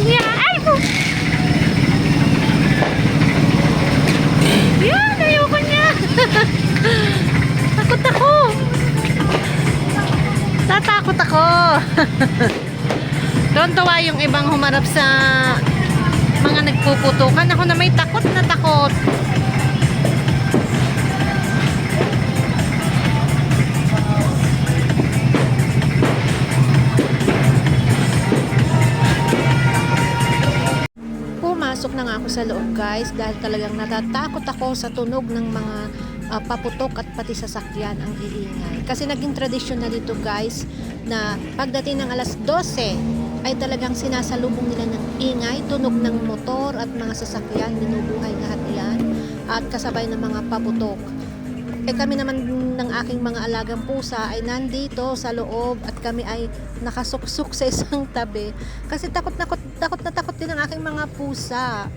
niya. Ay po! Yan, ayoko niya. Takot ako. Tatakot ako. Tuwan-tuwa yung ibang humarap sa mga nagpuputukan. Ako na may takot na takot. Pumasok na nga ako sa loob, guys, dahil talagang natatakot ako sa tunog ng mga paputok at pati sasakyan ang iingay. Kasi naging tradisyon na dito, guys, na pagdating ng alas 12 ay talagang sinasalubong nila ng ingay, tunog ng motor at mga sasakyan, binubuhay lahat yan at kasabay ng mga paputok. Kami naman ng aking mga alagang pusa ay nandito sa loob at kami ay nakasuksok sa isang tabi kasi takot na takot din ang aking mga pusa.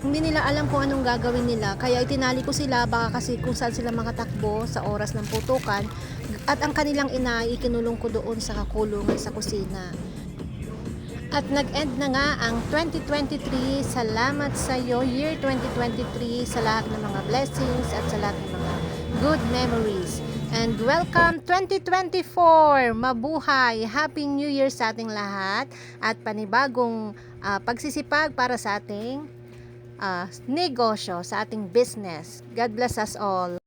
Hindi nila alam kung anong gagawin nila, kaya itinali ko sila baka kasi kung saan sila makatakbo sa oras ng putukan, at ang kanilang ina ikinulong ko doon sa kakulungan sa kusina. At nag-end na nga ang 2023. Salamat sa iyo, year 2023, sa lahat ng mga blessings at sa lahat ng mga good memories. And welcome 2024! Mabuhay! Happy New Year sa ating lahat at panibagong pagsisipag para sa ating negosyo, sa ating business. God bless us all.